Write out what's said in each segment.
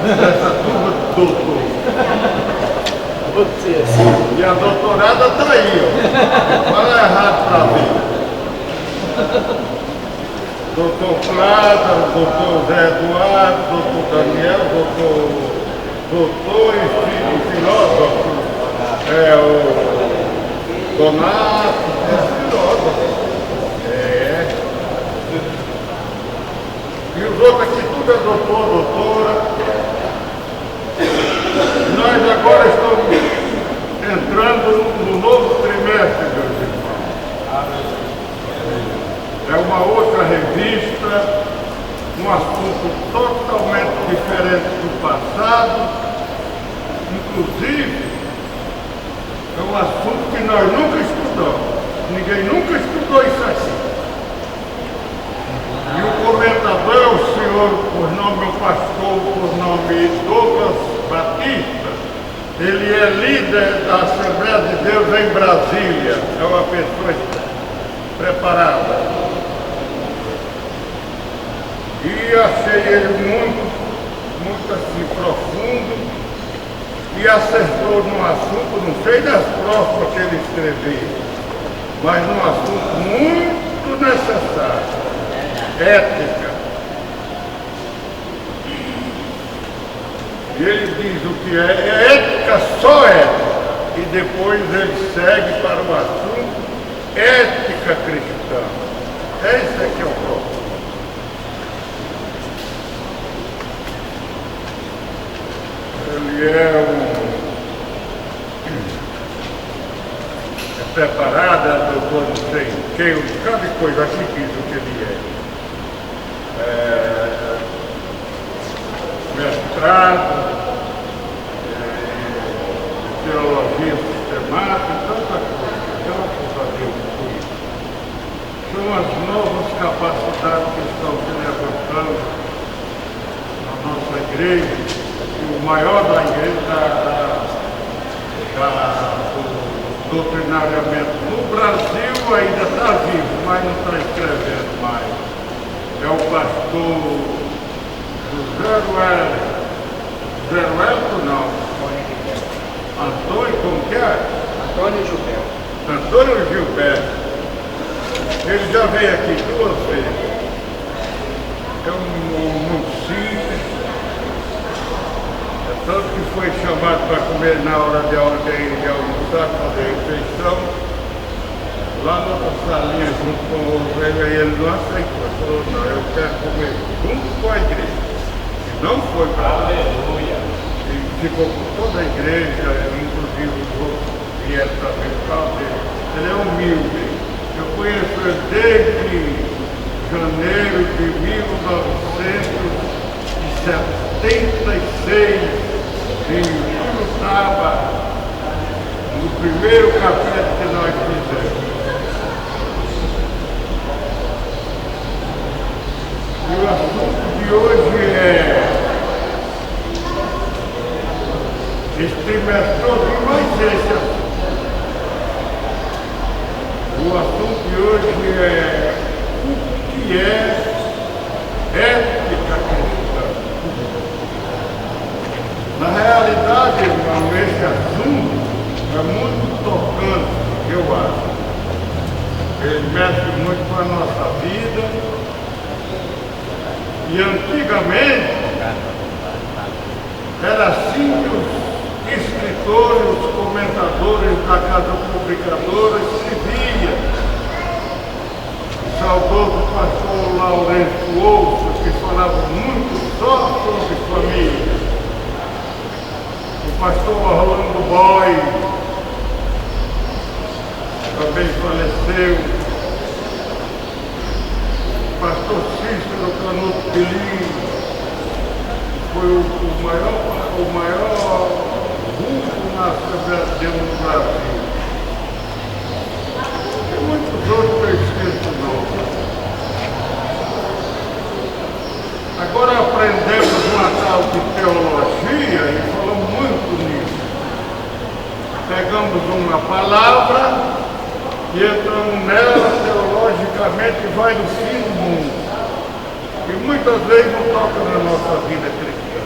dessa turma de doutor. Você assim. E a doutorada está aí, ó. Fala errado para ver. Doutor Prada, doutor Zé Eduardo, doutor Daniel, doutor e filósofo, o Donato, filósofo. E os outros aqui tudo é doutor, doutora. Nós agora estamos entrando no novo trimestre, meus irmãos. É uma outra revista, um assunto totalmente diferente do passado. Inclusive, é um assunto que nós nunca estudamos. Ninguém nunca estudou isso aqui. E o comentador é o senhor, por nome, o pastor, por nome Douglas Batista. Ele é líder da Assembleia de Deus em Brasília. É uma pessoa preparada. E achei ele muito assim, profundo, e acertou num assunto, não sei das próximas que ele escreveu, mas num assunto muito necessário, ética. E ele diz o que é ética, só ética, e depois ele segue para o assunto ética cristã. Esse é que é o próximo. Ele é preparado, é doutor não sei quem, cada coisa aqui diz o que ele é. Mestrado, teologia sistemática, tanta coisa. Graças a Deus por isso. São as novas capacidades que estão se levantando na nossa igreja. O maior da igreja, do doutrinariamento no Brasil ainda está vivo, mas não está escrevendo mais. É o pastor José Wellington, não. Antônio, como que é? Antônio Gilberto. Antônio Gilberto. Ele já veio aqui 2 vezes. É um muito simples. Tanto que foi chamado para comer na hora de almoçar, fazer refeição, lá na outra salinha junto com o outro, ele não aceitou. Ele falou, não, eu quero comer junto com a igreja. E não foi para lá. Aleluia. E ficou com toda a igreja, inclusive os outros que vieram também por causa dele. Ele é humilde. Eu conheço ele desde janeiro de 1976. E tudo estava no primeiro café que nós fizemos. E o assunto de hoje é esse trimestre todo, mas esse assunto. O assunto de hoje é o que é ética cristã. Na realidade, irmão, esse assunto é muito tocante, eu acho. Ele mexe muito com a nossa vida. E antigamente, era assim que os escritores, os comentadores da casa publicadora se via. O saudoso pastor Lourenço Ouça, que falava muito só sobre família. O pastor Orlando Boy também faleceu. O pastor Cícero Canuto Pelim foi o maior vulto na Assembleia de Deus no Brasil. E muitos outros que eu esqueço o nome. Agora aprendemos uma tal de teologia e falamos muito nisso. Pegamos uma palavra e entramos nela teologicamente e vai no fim do mundo. E muitas vezes não toca na nossa vida cristã.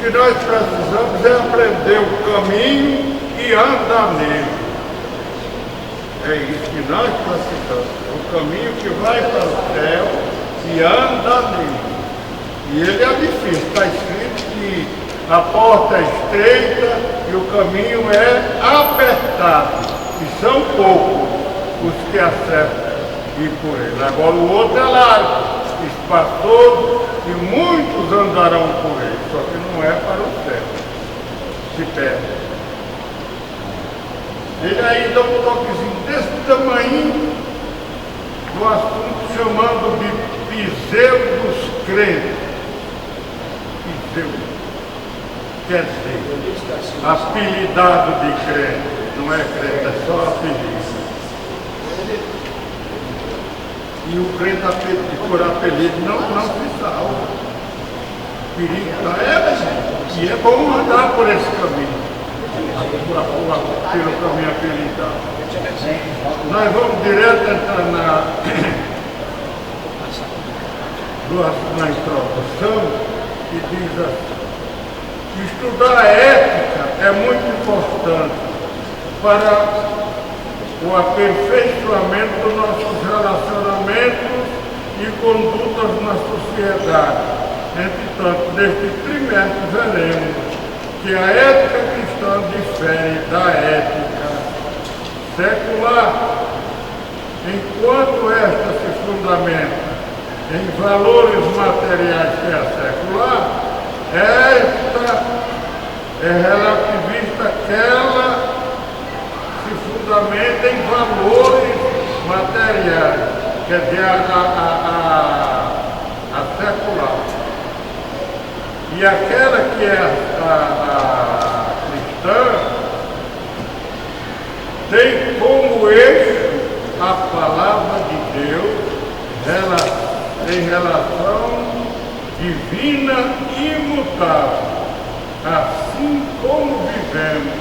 que nós precisamos é aprender o caminho e andar nele. É isso que nós precisamos. O caminho que vai para o céu e andar nele. E ele é difícil. Está escrito que a porta é estreita e o caminho é apertado. E são poucos os que acertam ir por ele. Agora o outro é largo, espaçoso, e muitos andarão por ele. Só que não é para o céu. Se perde. Ele aí dá um toquezinho desse tamanho no assunto chamando de piseu dos crentes. Piseu. Quer dizer, apelidado de crente. Não é crente, é só apelido. E o crente por apelido não se salva. O perigo está e é bom andar por esse caminho. Pelo caminho apelidado. Nós vamos direto entrar na introdução e diz assim: estudar a ética é muito importante para o aperfeiçoamento dos nossos relacionamentos e condutas na sociedade. Entretanto, neste trimestre veremos que a ética cristã difere da ética secular, enquanto esta se fundamenta em valores materiais que é a secular, esta é relativista aquela se fundamenta em valores materiais, quer dizer, a secular. E aquela que é a cristã tem como eixo a palavra de Deus em relação divina e imutável, assim como vivemos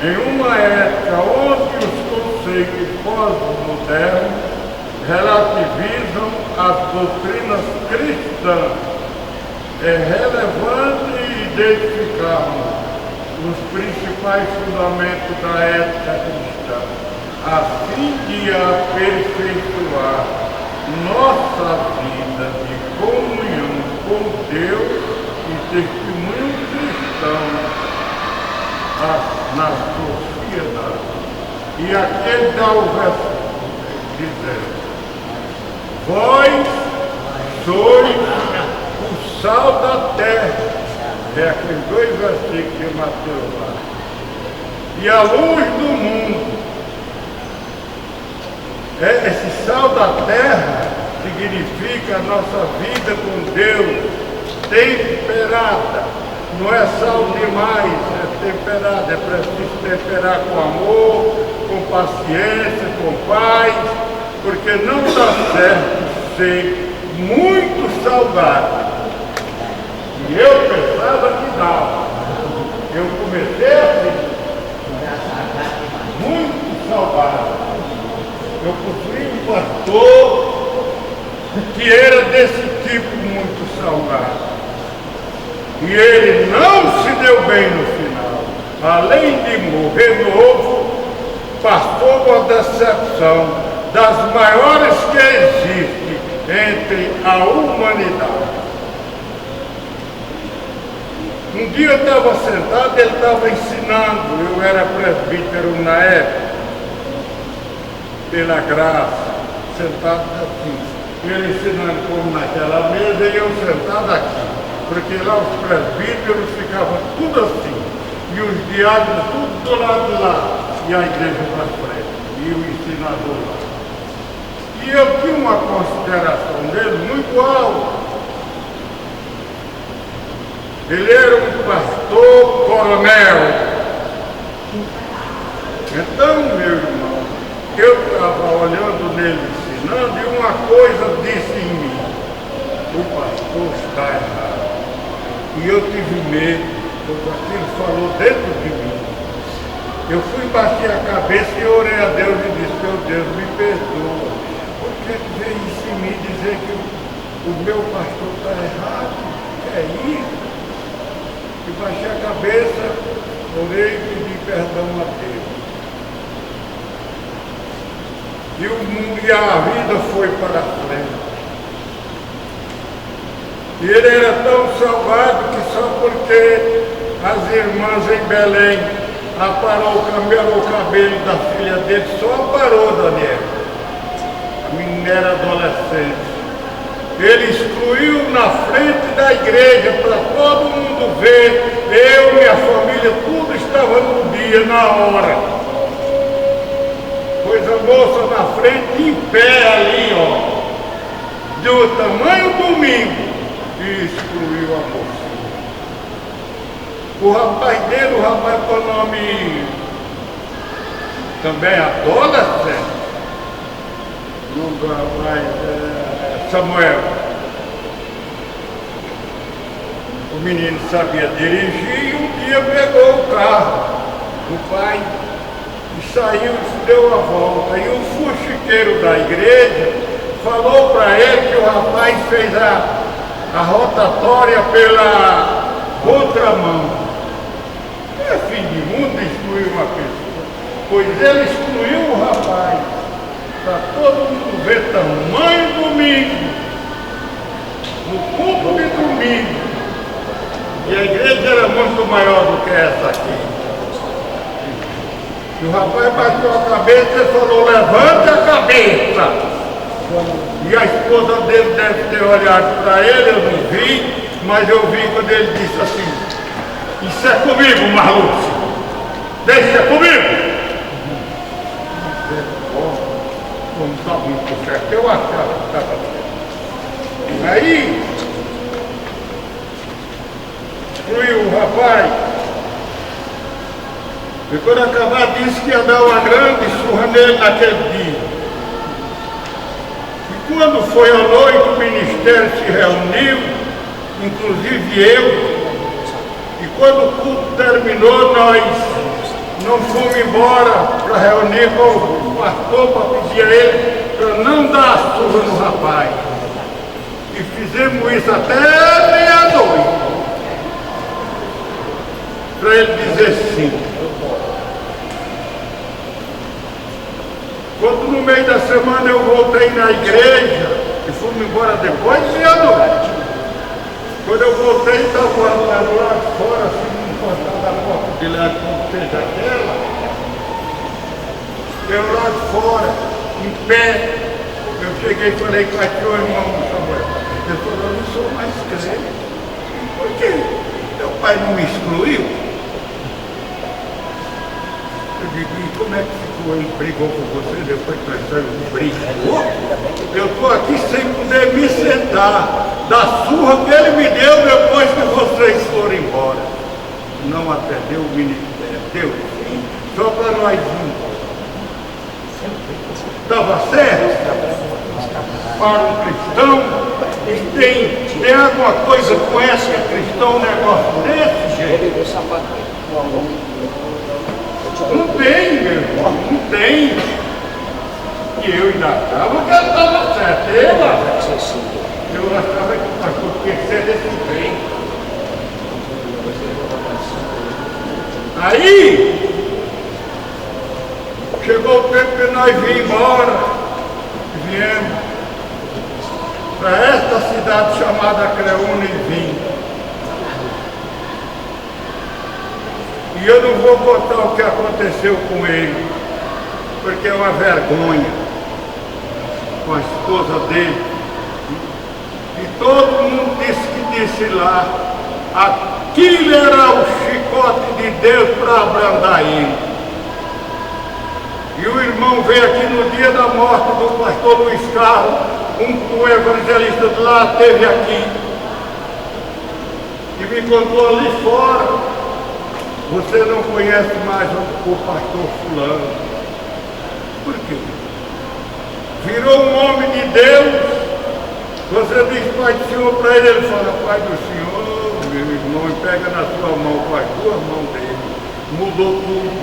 em uma época onde os conceitos pós-modernos relativizam as doutrinas cristãs. É relevante identificarmos os principais fundamentos da ética cristã, a fim de aperfeiçoar nossa vida de comunhão com Deus e testemunho cristão na sociedade. E aqui ele dá o versículo dizendo: vós sois o sal da terra. É aqueles dois versículos de Mateus lá. E a luz do mundo. Esse sal da terra significa a nossa vida com Deus temperada. Não é sal demais, é temperada. É preciso temperar com amor, com paciência, com paz, porque não dá certo ser muito salgado. E eu pensava que dava. Eu comecei assim, muito salgado. Eu possuí um pastor que era desse tipo muito salgado. E ele não se deu bem no final. Além de morrer novo, passou uma decepção das maiores que existe entre a humanidade. Um dia eu estava sentado, ele estava ensinando, eu era presbítero na época, pela graça, sentado assim, ele ensinando como naquela mesa e eu sentado aqui, porque lá os presbíteros ficavam tudo assim, e os diáconos tudo do lado de lá, e a igreja para frente, e o ensinador lá. E eu tinha uma consideração dele muito alta. Ele era um pastor coronel. Então, meu irmão, eu estava olhando nele ensinando e uma coisa disse em mim: o pastor está errado. E eu tive medo, porque aquilo falou dentro de mim. Eu fui bater a cabeça e orei a Deus e disse: meu Deus, me perdoa. Por que veio isso em mim dizer que o meu pastor está errado? Que é isso? E baixei a cabeça, orei e pedi perdão a Deus. E o mundo e a vida foi para frente. E ele era tão salgado que só porque as irmãs em Belém aparou o cabelo da filha dele, só aparou, Daniel. A menina era adolescente. Ele excluiu na frente da igreja para todo mundo ver. Eu, minha família, tudo estava no dia, na hora. Pois a moça na frente, em pé ali, ó, do tamanho do domingo, e excluiu a moça. O rapaz dele, o rapaz com o nome também adolescente, o nome do rapaz Samuel. O menino sabia dirigir e um dia pegou o carro do pai e saiu e deu a volta. E o fuxiqueiro da igreja falou para ele que o rapaz fez a rotatória pela outra mão. É fim de mundo excluir uma pessoa, pois ele excluiu o rapaz, para todo mundo ver tamanho domingo, no culto de domingo, e a igreja era muito maior do que essa aqui. E o rapaz bateu a cabeça e falou, levante a cabeça. E a esposa dele deve ter olhado para ele, eu não vi, mas eu vi quando ele disse assim, isso é comigo, Marlúcio, deixa comigo. Como está muito certo, eu achava que estava certo. Aí, excluiu o rapaz, e quando acabar disse que ia dar uma grande surra nele naquele dia. E quando foi à noite, o ministério se reuniu, inclusive eu, e quando o culto terminou, nós não fomos embora para reunir com o pastor para pedir a ele para não dar a surra no rapaz. E fizemos isso até meia-noite. Para ele dizer sim. Quando no meio da semana eu voltei na igreja, e fomos embora depois de meia-noite. Quando eu voltei, estava lá fora, assim, encostado na porta de lá, como fez aquela. Eu lá de fora, em pé, eu cheguei e falei com o irmão Samuel. Ele falou, eu não sou mais crente. Por quê? Meu pai não me excluiu? Eu digo, e como é que ficou? Ele brigou com você, depois que nós saímos, brigou? Eu estou aqui sem poder me sentar. Da surra que ele me deu depois que vocês foram embora. Não atendeu o ministério, deu sim, só para nós ir. Estava certo? Para um cristão, tem alguma coisa com essa cristão, um negócio desse jeito? Não tem, meu irmão, não tem. E eu ainda achava que ela estava certa. Eu achava que o pastor tinha que ser desse jeito. Aí, chegou o tempo que nós viemos embora, viemos para esta cidade chamada Creúna e vim. E eu não vou contar o que aconteceu com ele, porque é uma vergonha com a esposa dele. E todo mundo disse lá, aquilo era o chicote de Deus para abrandar ele. E o irmão veio aqui no dia da morte do pastor Luiz Carlos, um evangelista de lá esteve aqui, e me contou ali fora, você não conhece mais o pastor fulano. Por quê? Virou um homem de Deus. Você diz Pai do Senhor para ele, ele fala, Pai do Senhor, meu irmão, e pega na sua mão, com as duas mãos dele. Mudou tudo.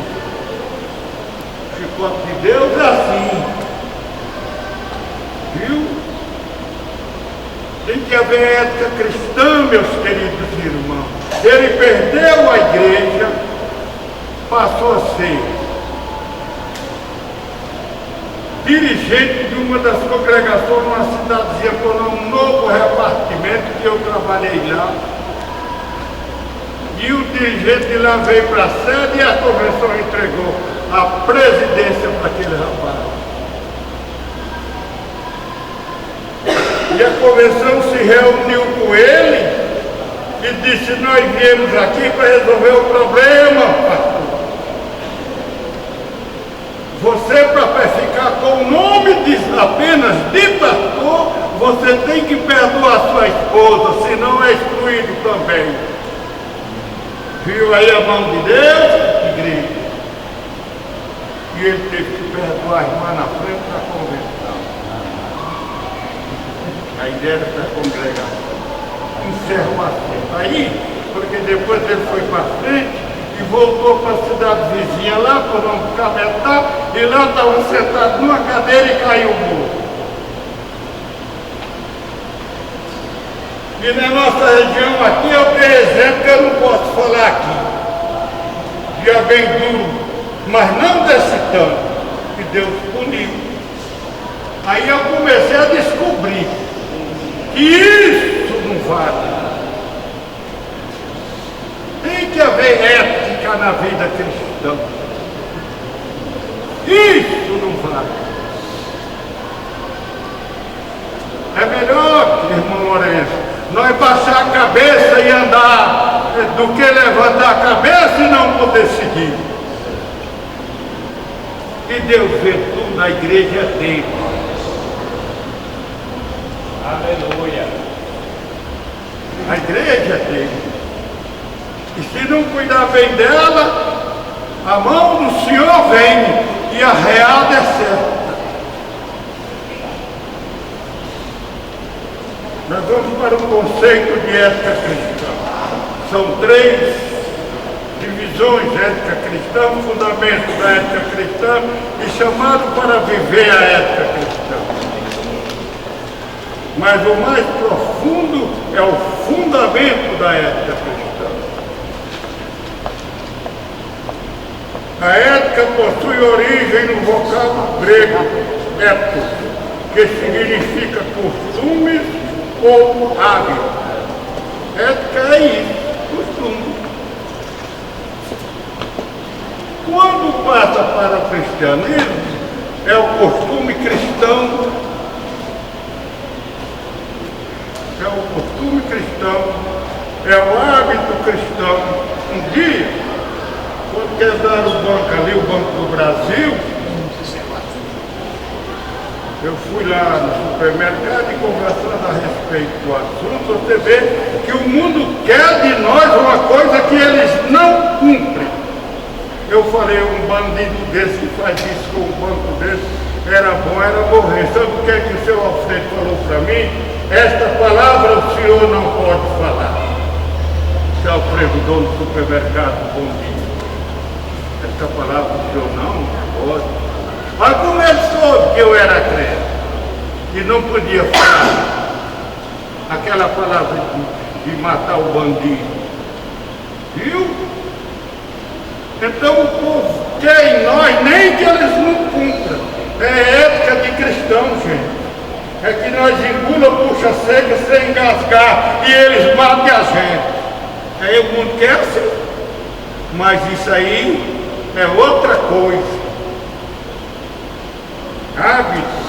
O chicote de Deus é assim. Viu? Tem que haver ética cristã, meus queridos irmãos. Ele perdeu a igreja, passou a ser dirigente de uma das congregações numa cidadezinha por um novo repartimento que eu trabalhei lá. E o dirigente de lá veio para a sede e a convenção entregou a presidência para aquele rapaz. E a convenção se reuniu com ele e disse: nós viemos aqui para resolver o problema, pastor. Você, para ficar com o nome apenas de pastor, você tem que perdoar sua esposa, senão é excluído também. Viu aí a mão de Deus, igreja? E ele teve que perdoar a irmã na frente da convenção. A ideia da congregação encerrou assim. Aí, porque depois ele foi para frente e voltou para a cidade vizinha lá, por onde Cametá, e lá estava sentado numa cadeira e caiu morto. E na nossa região aqui eu tenho exemplo que eu não posso falar aqui. Dia bem duro, mas não desse tanto, que Deus puniu. Aí eu comecei a descobrir que isso não vale. Tem que haver ética na vida cristã. Isso não vale. É melhor, irmão Lourenço, nós baixar a cabeça e andar do que levantar a cabeça e não poder seguir. E Deus vê tudo, a igreja é dele. Aleluia. A igreja é dele. E se não cuidar bem dela, a mão do Senhor vem e a reada é certa. Nós vamos para o conceito de ética cristã. São 3 divisões: ética cristã, fundamento da ética cristã e chamado para viver a ética cristã. Mas o mais profundo é o fundamento da ética cristã. A ética possui origem no vocábulo grego ethos, que significa costumes ou hábito. Ética é isso, costume. Quando passa para o cristianismo, é o costume cristão. É o costume cristão, é o hábito cristão. Um dia, quando quebraram o banco ali, o Banco do Brasil, eu fui lá no supermercado e conversando a respeito do assunto, você vê que o mundo quer de nós uma coisa que eles não cumprem. Eu falei, um bandido desse que faz isso com um banco desse, era bom, era morrer. Sabe o que é que o seu Alfredo falou para mim? Esta palavra o senhor não pode falar. Seu Alfredo, dono do supermercado, bom dia. Esta palavra o senhor não pode. Mas como ele soube que eu era crente e não podia falar aquela palavra de matar o bandido? Viu? Então o povo quer em nós, nem que eles não cumpram. É ética de cristão, gente. É que nós engula, puxa seca sem engasgar e eles matem a gente. Aí o mundo quer assim. Mas isso aí é outra coisa. Hábitos.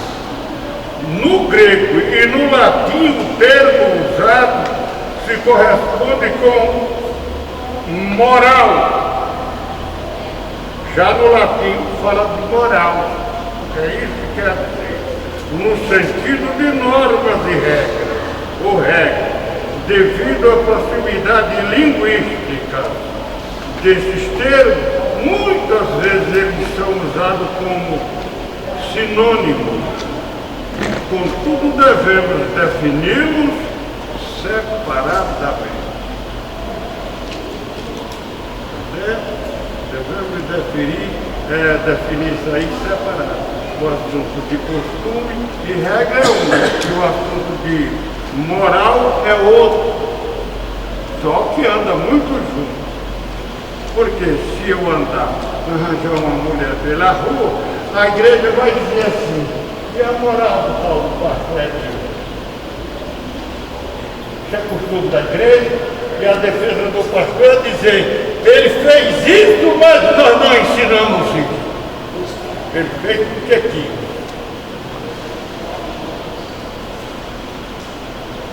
No grego e no latim o termo usado se corresponde com moral. Já no latim fala de moral. É isso que quer dizer. No sentido de normas e regras, ou regras, devido à proximidade linguística desses termos, muitas vezes eles são usados como sinônimos. Contudo, devemos defini-los separadamente. Devemos definir isso aí separado. O assunto de costume e regra é um, e o assunto de Moral é outro, só que anda muito junto. Porque se eu andar, arranjar uma mulher pela rua, a igreja vai dizer assim, e a moral do Paulo Pastor? Isso é costume da igreja, e a defesa do pastor é dizer, ele fez isso, mas nós não ensinamos isso. Ele fez porque quis.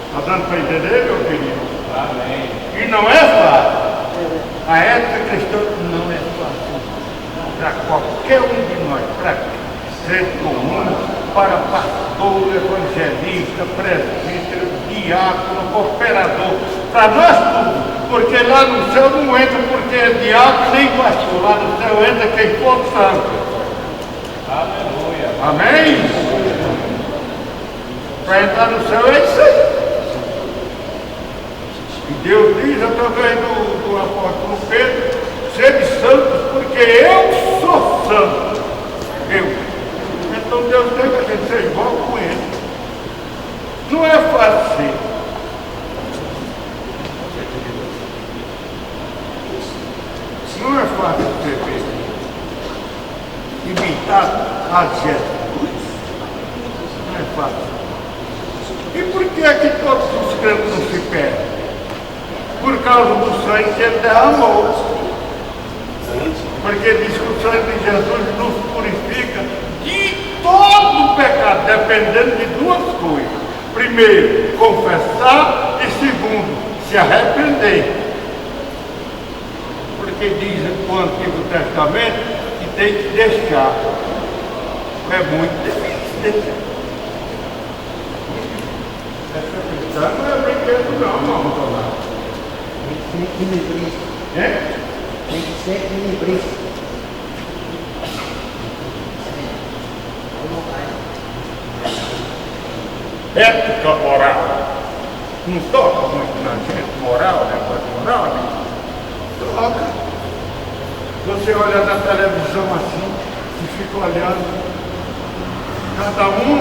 Está dando para entender, meu querido? Amém. E não é fácil. A ética cristã não é fácil. Para qualquer um de nós, para ser comum, para pastor, evangelista, presbítero, diácono, cooperador, para nós tudo. Porque lá no céu não entra porque é diácono nem pastor. Lá no céu entra quem for santo. Aleluia. Amém? Para entrar no céu é isso aí. E Deus diz através do apóstolo Pedro, sede santos, porque eu sou santo. Eu. Então Deus tem que a gente ser igual com ele. Não é fácil ser. Não é fácil ser feito. Imitar a Jesus. Não é fácil. E por que é que todos os crentes não se perdem? Por causa do sangue que ele derramou. Porque diz que o sangue de Jesus nos purifica de todo pecado, dependendo de duas coisas. Primeiro, confessar, e segundo, se arrepender. Porque diz no Antigo Testamento que tem que deixar. É muito difícil deixar. Essa cristã não é brinquedo não, irmão. Tem que ser equilibrista. É? Tem que ser equilibrista. Ética moral. Não toca muito na gente, moral, negócio moral, né? Toca. Você olha na televisão assim, e fica olhando, cada um,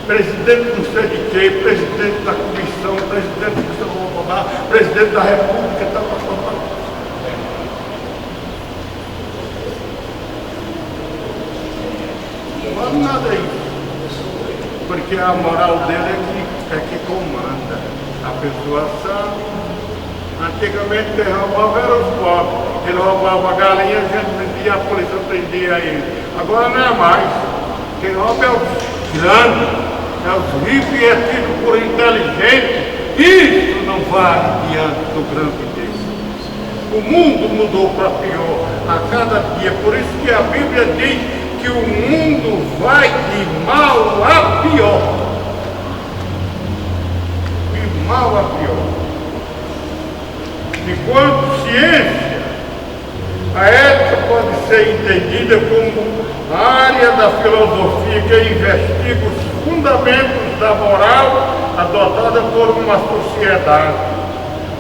presidente não sei de quê, presidente da comissão, presidente do seu presidente da república, tal. Não vale nada aí. Porque a moral dele é que comanda. A pessoa sabe. Antigamente quem roubava era os pobres. Ele roubava a galinha, a gente vendia, a polícia prendia ele. Agora não é mais. Quem rouba é os grandes, é os ricos e é tido por inteligente. Isso não vale diante do grande Deus. O mundo mudou para pior a cada dia. Por isso que a Bíblia diz que o mundo vai de mal a pior. De mal a pior. Enquanto ciência, a ética pode ser entendida como a área da filosofia que investiga os fundamentos da moral adotada por uma sociedade.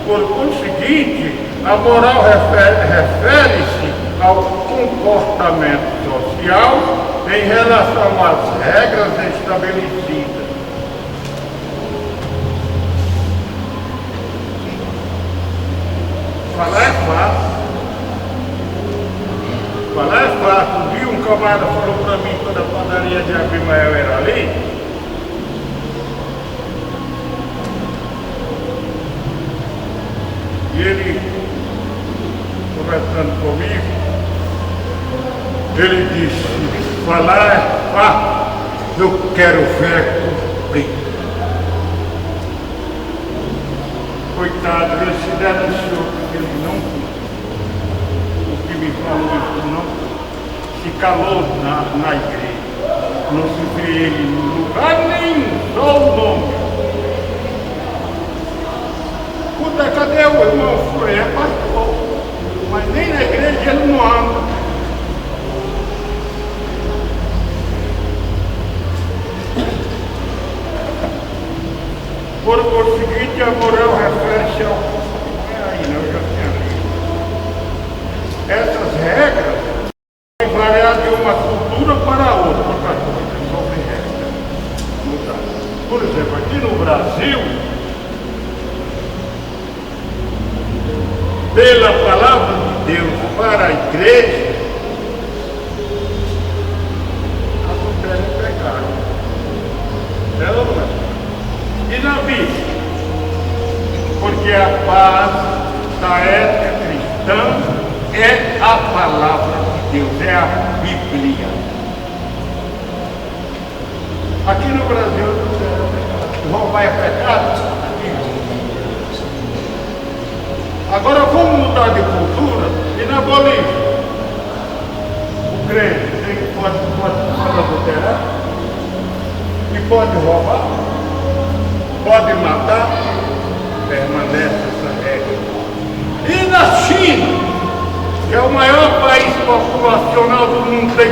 Por conseguinte, a moral refere-se ao comportamento social em relação às regras estabelecidas. Falar é fácil. Falar é fácil. Um dia um camarada falou para mim quando a padaria de Abimael era ali. E ele, conversando comigo, ele disse, falar é fácil, eu quero ver cumprir. Coitado, ele se denunciou porque ele não cumpriu. O que me falou isso não se calou na igreja. Não se vê ele em lugar nenhum, só o nome. Puta, cadê o irmão? Foi, é pastor. Mas nem na igreja ele não anda. Por conseguinte, a moral refere-se ao... Aí, não, eu já tinha lido. Essas regras vão variar de uma cultura para outra, sobre regras. No Brasil, pela palavra de Deus para a igreja, adultério é pecado. É ou não é? E na Bíblia? Porque a base da ética cristã é a palavra de Deus, é a Bíblia. Aqui no Brasil, adultério é pecado. Roubar é pecado? Agora vamos mudar de cultura. E na Bolívia, o crente pode adulterar, e pode roubar, pode matar, permanece essa regra. E na China, que é o maior país populacional do mundo, tem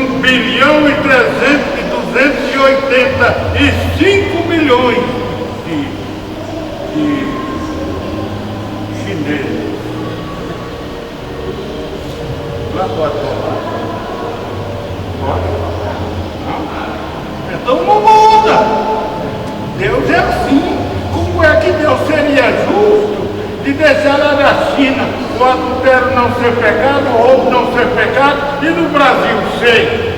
1 bilhão e 285 milhões de chineses. Lá pode roubar? Pode? Não? Então não muda. Deus é assim. Como é que Deus seria justo de deixar lá na China o adultério não ser pecado, o roubo não ser pecado, e no Brasil ser?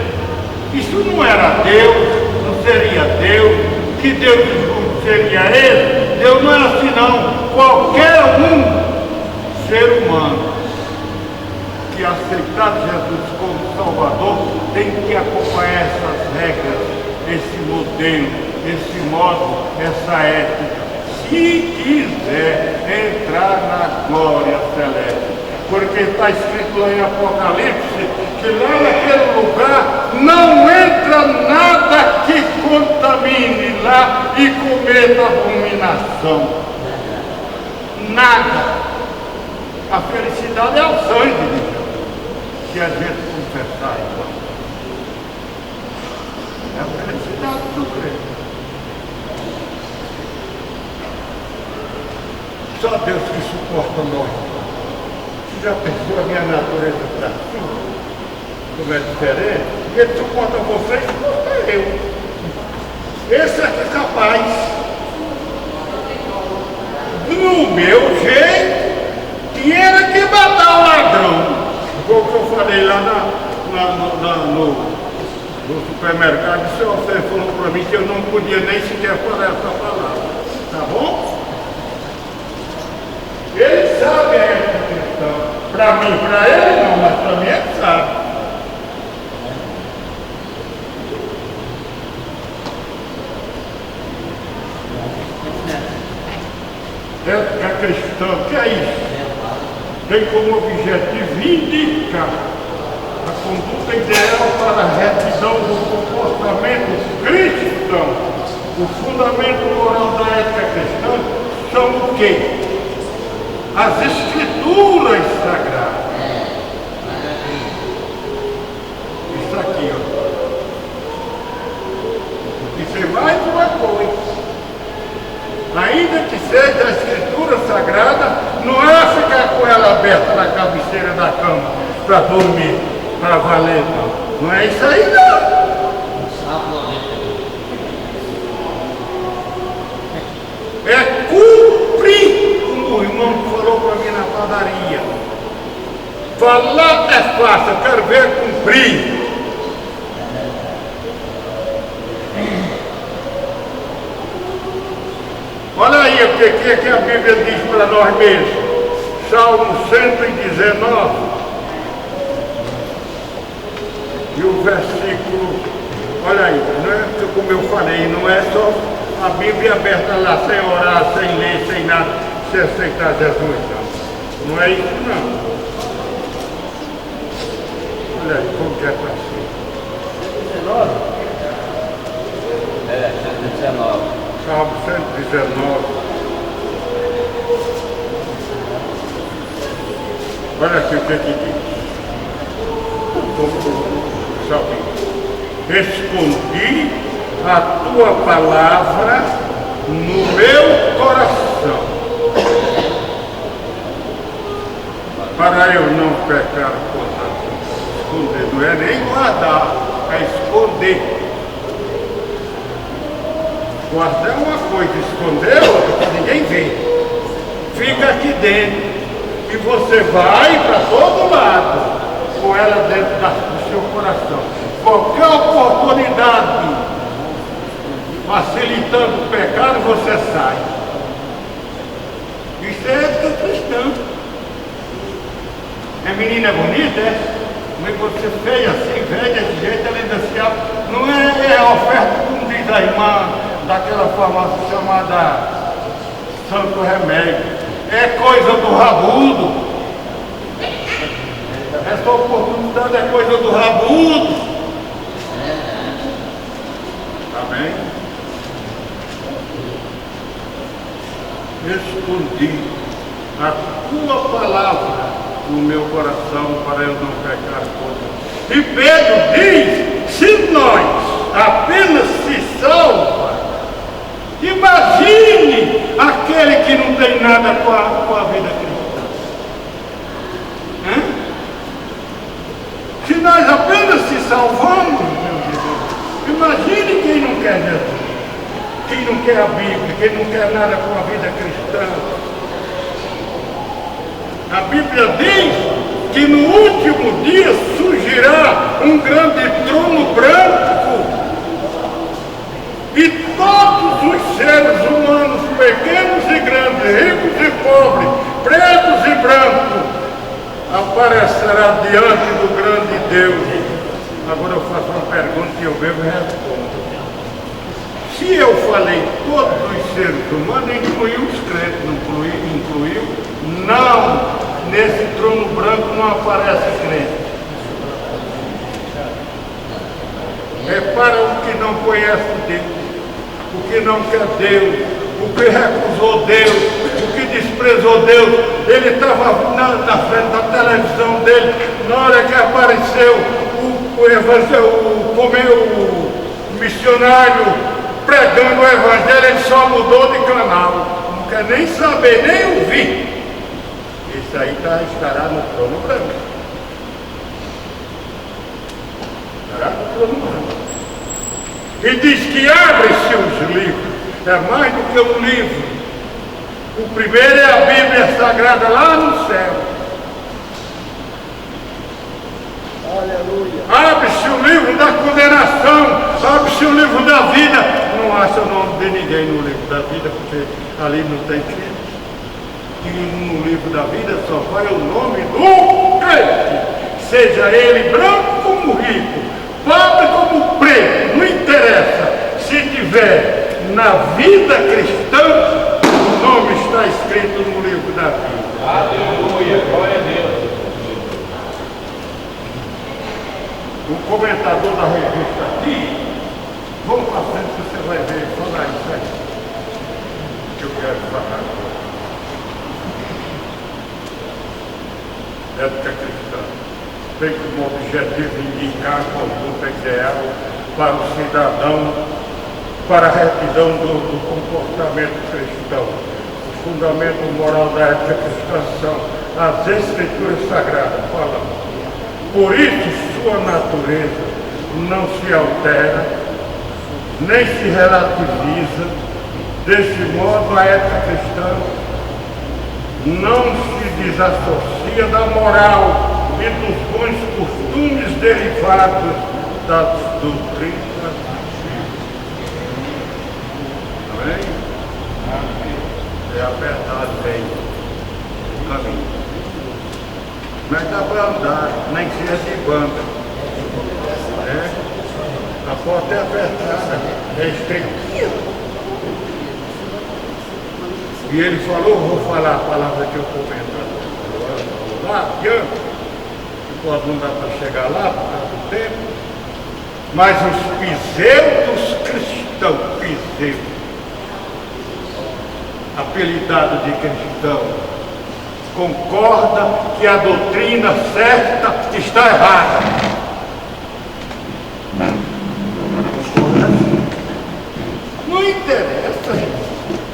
Isso não era Deus, não seria Deus. Que Deus justo seria Ele? Deus não é assim não. Qualquer ser humano que aceitar Jesus como Salvador tem que acompanhar essas regras, esse modelo, esse modo, essa ética, se quiser entrar na glória celeste. Porque está escrito lá em Apocalipse que lá naquele lugar não entra nada que contamine lá e cometa abominação. Nada. A felicidade é o sangue de Deus, se a gente confessar, então. É a felicidade do crente. Só Deus que suporta nós. Você já pensou a minha natureza para assim? Como é diferente? Ele suporta você e suporta eu. Esse é que é capaz. Do meu jeito. E era que matar o ladrão. Como que eu falei lá no supermercado, o senhor falou para mim que eu não podia nem sequer falar essa palavra. Tá bom? Ele sabe essa questão. Para mim, para ele não, mas para mim ele sabe. É questão, que é isso? Tem como objetivo indicar a conduta ideal para a retidão do comportamento cristão. O fundamento moral da ética cristã são o quê? As escrituras sagradas. Isso aqui, ó. Isso é mais uma coisa. Ainda que seja a escritura sagrada, não é ficar com ela aberta na cabeceira da cama para dormir, para valer, não. Não é isso aí, não. É cumprir, como o irmão falou para mim na padaria. Falar é fácil, eu quero ver cumprir. Olha aí o que a Bíblia diz para nós mesmos. Salmo 119. E o versículo, olha aí, não é, como eu falei, não é só a Bíblia aberta lá, sem orar, sem ler, sem nada, sem aceitar Jesus, não. Não é isso não. Olha aí, como que é para si. 19? É, 119. Salmo 119. Olha aqui o que diz. Escondi a tua palavra no meu coração, para eu não pecar contra ti. Esconder, não é nem guardar, é esconder. Guardar uma coisa, esconder outra, que ninguém vê. Fica aqui dentro. E você vai para todo lado com ela dentro do seu coração. Qualquer oportunidade facilitando o pecado, você sai. Isso é ética cristã. A menina é bonita, é? Mas você feia assim, velha desse jeito, ela ainda se abre. Não é oferta, como diz a irmã daquela farmácia chamada Santo Remédio. É coisa do rabudo. Essa oportunidade é coisa do rabudo. Amém? Escondi a tua palavra no meu coração para eu não pecar contra. E Pedro diz, se nós apenas se salva, imagine aquele que não tem nada com a vida cristã. Se nós apenas se salvamos, meu Deus, imagine quem não quer Jesus, quem não quer a Bíblia, quem não quer nada com a vida cristã. A Bíblia diz que no último dia surgirá um grande trono branco e todos os seres humanos, pequenos e grandes, ricos e pobres, pretos e brancos, aparecerá diante do grande Deus. Agora eu faço uma pergunta e eu mesmo respondo. Se eu falei todos os seres humanos, incluiu os crentes, não incluiu? Não, nesse trono branco não aparece crente. Repara o que não conhece Deus, o que não quer Deus, o que recusou Deus, o que desprezou Deus. Ele estava na frente da televisão dele, na hora que apareceu o missionário pregando o evangelho, ele só mudou de canal, não quer nem saber, nem ouvir. Isso aí estará no trono branco. Estará no trono branco. E diz que abre-se os livros. É mais do que um livro. O primeiro é a Bíblia Sagrada lá no céu. Aleluia. Abre-se o livro da condenação. Abre-se o livro da vida. Não acha o nome de ninguém no livro da vida, porque ali não tem crente. E no livro da vida só vai o nome do crente. Seja ele branco como rico, pobre como preto, não interessa. Se tiver na vida cristã, o nome está escrito no livro da vida. Aleluia, glória a Deus. O comentador da revista aqui, vamos para frente que você vai ver, falar isso aí, que eu quero falar agora. Ética cristã tem como objetivo indicar a conduta ideal para o cidadão, para a retidão do comportamento cristão. O fundamento moral da ética cristã são as Escrituras Sagradas, falando. Por isso, sua natureza não se altera, nem se relativiza. Desse modo, a ética cristã não se desassocia da moral e dos bons costumes derivados das doutrinas bíblicas. Amém? É a verdade, bem, o caminho. Mas dá para andar, nem seja de banda. A porta é apertada, é estreitinha. E ele falou, vou falar a palavra que eu comentando lá adiante, que pode não dar para chegar lá por causa do tempo, mas os pseudos cristãos, apelidado de cristão, concorda que a doutrina certa está errada. Não interessa,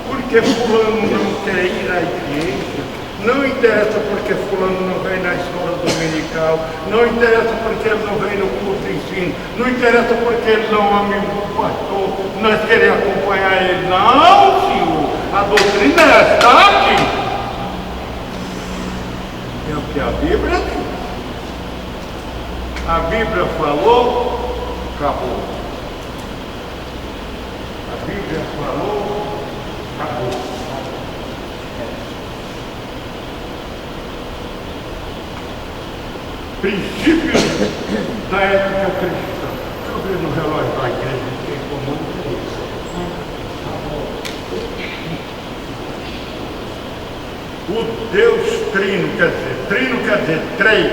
porque fulano não quer ir à igreja, não interessa porque fulano não vem na escola dominical, não interessa porque ele não vem no curso de ensino, não interessa porque ele não é amigo do pastor, nós queremos acompanhar ele. Não, senhor, a doutrina é esta aqui. É o que a Bíblia diz. A Bíblia falou, acabou. A Bíblia falou, acabou. Princípios da ética cristã. Deixa eu ver no relógio da igreja, tem como o Deus trino quer dizer três: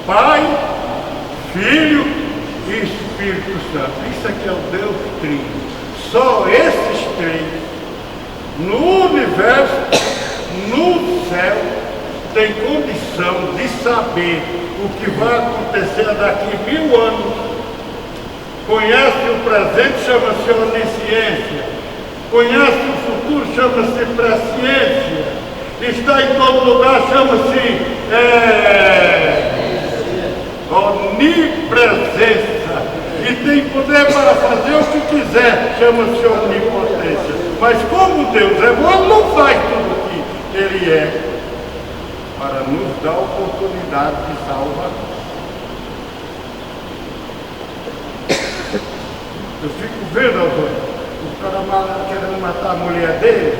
Pai, Filho e Espírito Santo. Isso aqui é o Deus trino. Só esses três no universo, no céu, tem condição de saber o que vai acontecer daqui 1000 anos. Conhece o presente, chama-se onisciência. Conhece o futuro, chama-se presciência. Está em todo lugar, chama-se onipresença. E tem poder para fazer o que quiser, chama-se onipotência. Mas como Deus é bom, ele não faz tudo o que ele é, para nos dar a oportunidade de salvar. Eu fico vendo, o cara querendo matar a mulher dele,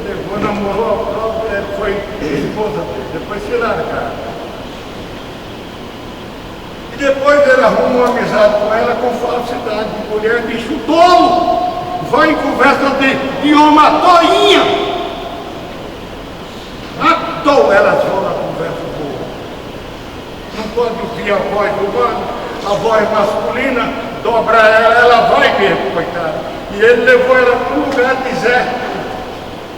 levou, namorou a própria, foi esposa dele, depois se largaram. E depois ele arruma uma amizade com ela com falsidade de mulher, bicho tolo, vai em conversa de uma toinha. Elas vão na conversa boa. Não pode ouvir a voz humana, a voz masculina, dobra ela vai mesmo, coitada. E ele levou ela para um lugar deserto.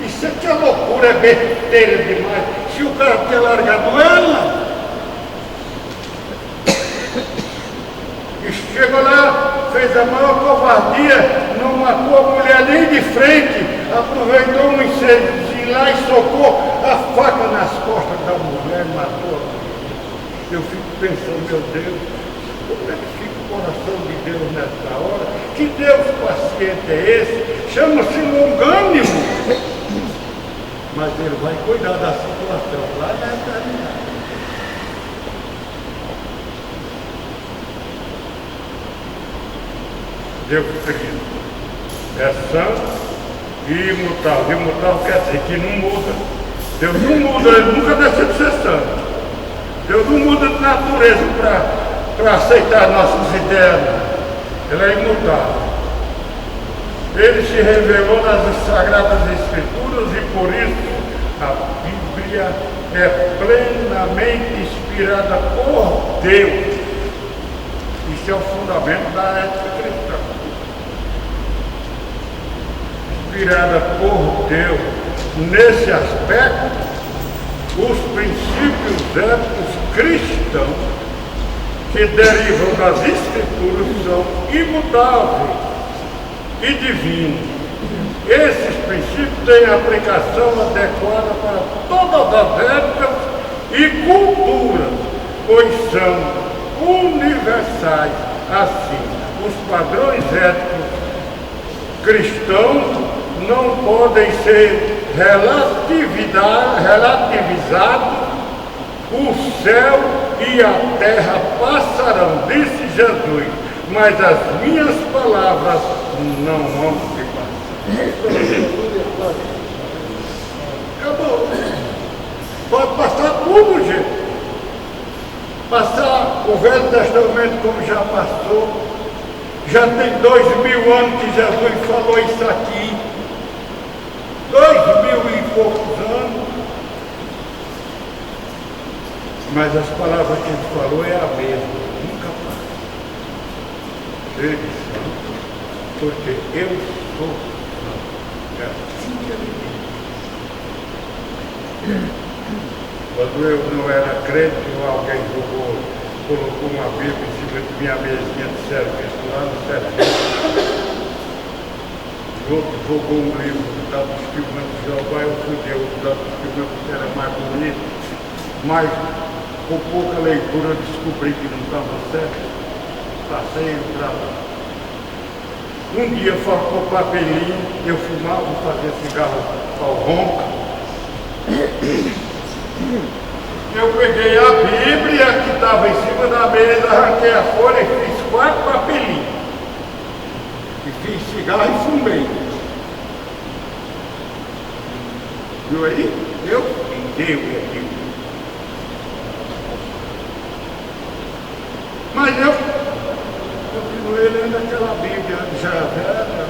Isso aqui é loucura, é besteira demais. Se o cara tinha largado ela, e chegou lá, fez a maior covardia, não matou a mulher nem de frente, aproveitou um incêndio lá e socou a faca nas costas da mulher e matou a mulher. Eu fico pensando, meu Deus, como é que fica o coração de Deus nessa hora? Que Deus paciente é esse? Chama-se longânimo. Mas ele vai cuidar da situação lá na eternidade. Deus querido, é santo e imutável. Imutável quer dizer que não muda. Deus não muda, ele nunca deixa de ser santo. Deus não muda de natureza para aceitar nossas ideias. Ele é imutável. Ele se revelou nas Sagradas Escrituras e por isso a Bíblia é plenamente inspirada por Deus. Isso é o fundamento da ética cristã. Inspirada por Deus. Nesse aspecto, os princípios éticos cristãos que derivam das Escrituras são imutáveis e divinos. Esses princípios têm aplicação adequada para todas as épocas e culturas, pois são universais. Assim, os padrões éticos cristãos não podem ser relativizados. O céu e a terra passarão, disse Jesus, mas as minhas palavras não vão se passar. Acabou. Pode passar tudo, gente. Passar o Velho Testamento como já passou. Já tem 2000 anos que Jesus falou isso aqui. 2000 e poucos anos. Mas as palavras que ele falou é a mesma. Nunca passa. Ele santo, porque eu sou santo. É assim que ele diz. Quando eu não era crente, alguém colocou uma Bíblia em cima de minha mesinha de serviço lá no serviço. O outro jogou um livro do Testemunho de Jeová e eu fui o Testemunho meu que era mais bonito, mas com pouca leitura eu descobri que não estava certo. Passei o trabalho. Um dia faltou papelinho, eu fumava, fazia cigarro ao ronco. Eu peguei a Bíblia que estava em cima da mesa, arranquei a folha e fiz 4 papelinhos. E fiz cigarro e fumei. Viu aí? Eu entendo aquilo. Mas eu continuei lendo aquela Bíblia já velha.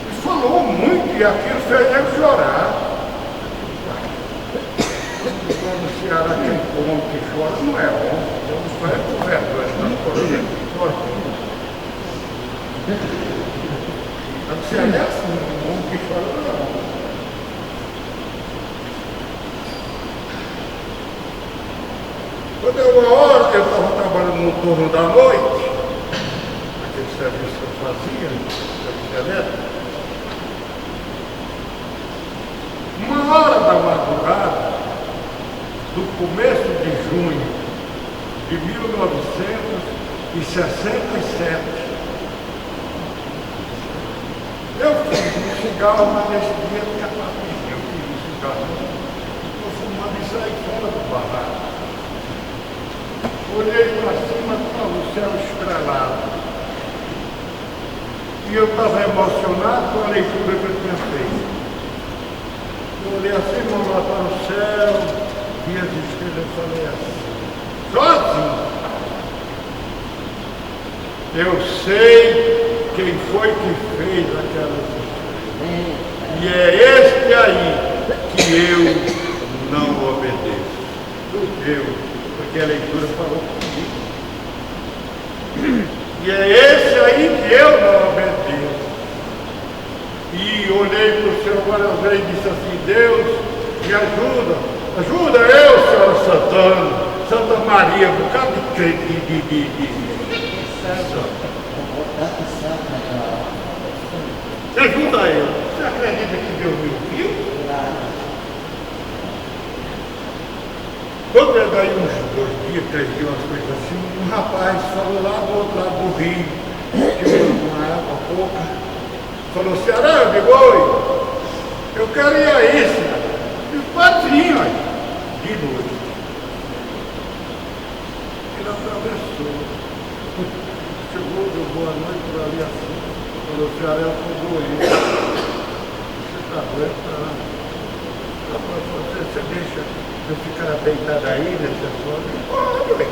E falou muito, e aquilo fez eu chorar. No Ceará tem homem que chora, não é homem. Eu não sou por vergonha, não chora. No Ceará é assim, um homem que chora não é homem. Quando uma hora eu estava trabalhando no turno da noite, aquele serviço que eu fazia, serviço elétrico, uma hora da madrugada, do começo de junho de 1967, eu fiz um cigarro, mas nesse dia eu tinha papizinho, eu fiz um cigarro. Estou fumando e saí fora do barraco. Olhei para cima, estava o céu estrelado. E eu estava emocionado com a leitura que eu tinha feito. Eu olhei assim, vou lá para o céu. E as estrelas, eu falei assim, sozinho. Eu sei quem foi que fez aquelas estrelas. E é este aí que eu não obedeço. Porque a leitura falou comigo. E é esse aí que eu não obedeço. E olhei para o Senhor várias vezes e disse assim, Deus, me ajuda. Ajuda eu, Senhora Santana, Santa Maria, um bocado de ajuda eu. Você acredita que Deus me ouviu? Quando é daí uns 2 dias, 3 dias, umas coisas assim, um rapaz falou lá do outro lado do rio, tinha uma água pouca, falou, Ceará, eu digo, oi, eu quero ir a isso, e o padrinho aí. De noite. Ele atravessou. Chegou, deu boa noite por ali assim. Falou, Ceará, eu estou doente. Você está doente? Você deixa eu ficar deitado aí nessa zona? Pode, ué.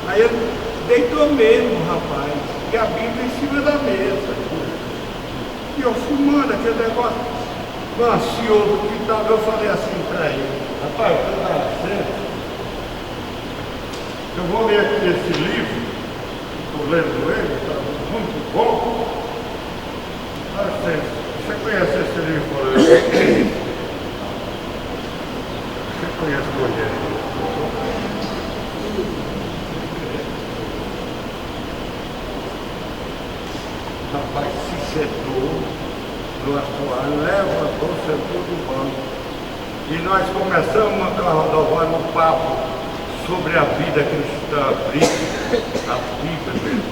Aí ele deitou mesmo, rapaz. E a Bíblia em cima da mesa. E eu fumando aquele negócio. Ansioso que estava, eu falei assim para ele, rapaz, você está certo? Eu vou ler aqui esse livro, estou lendo ele, está muito bom. Você conhece esse livro? Você conhece o Evangelho? Rapaz, se sentou do atual, levantou, sentou do banco. E nós começamos a rodovar no papo sobre a vida cristã, a vida mesmo.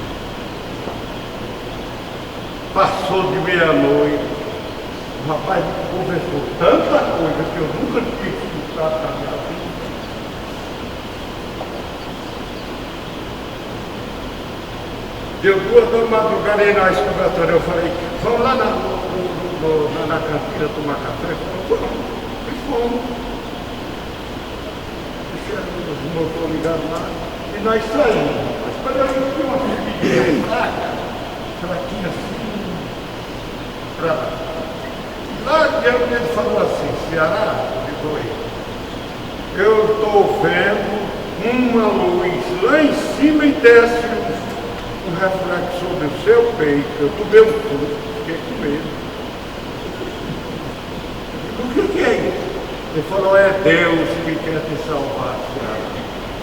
Passou de meia-noite, o rapaz conversou tanta coisa que eu nunca tinha escutado na minha vida. Deu 2 da madrugada e nós conversando, eu falei, vamos lá na cantina tomar café? Vamos. E fomos. Os motores ligados lá. E nós saímos. Mas quando eu tinha uma bebidinha fraquinha assim, pra lá. Lá diante ele falou assim, Ceará, eu estou vendo uma luz lá em cima e desce um reflexo sobre o seu peito. Eu tomei um susto, fiquei com medo. O que é isso? Ele falou, é Deus que quer te salvar, Ceará.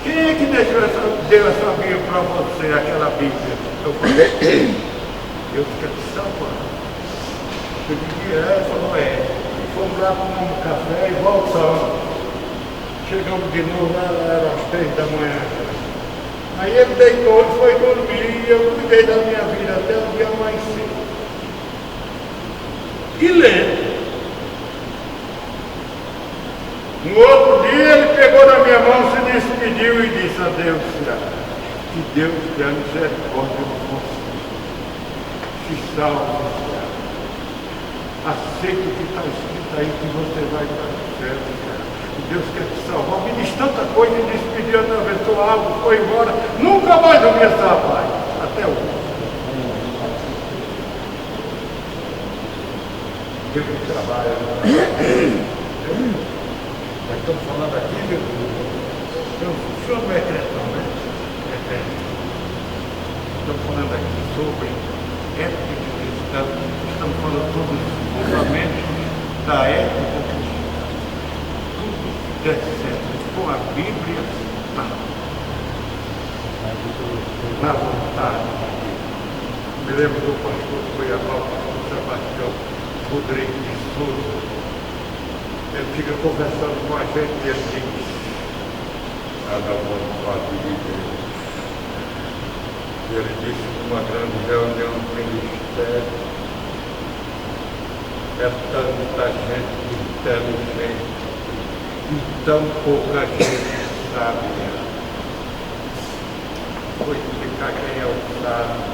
Quem é que deu essa Bíblia para você, aquela Bíblia? Eu falei, Deus quer te salvar. Eu disse, ele falou, é. fomos lá, tomamos um café e voltamos. Chegamos de novo, era às 3 da manhã. Aí ele deitou e foi dormir e eu cuidei da minha vida até o dia amanhecer. E lendo. No outro dia ele pegou na minha mão, se despediu e disse: adeus, Ceará. Que Deus tenha misericórdia de você. Se salve, Ceará. Aceita o que está escrito aí, que você vai para o céu, Ceará. Que Deus quer te salvar. Me diz tanta coisa e despediu, atravessou a água, foi embora. Nunca mais eu vi essa rapaz. Até hoje. Deus que trabalha. Nós estamos falando aqui, meu Deus. Então, o senhor não é cristão, né? Estamos falando aqui sobre ética cristã. Estamos falando sobre os fundamentos da ética cristã. Tudo der certo com a Bíblia na vontade de Deus. Me lembro do pastor que foi a pastor Sebastião Rodrigues de Souza. Ele fica conversando com a gente e ele diz: cada vontade de Deus. Ele disse numa grande reunião do ministério: é tanta gente inteligente e tão pouca gente sábia. Vou explicar quem é o sábio.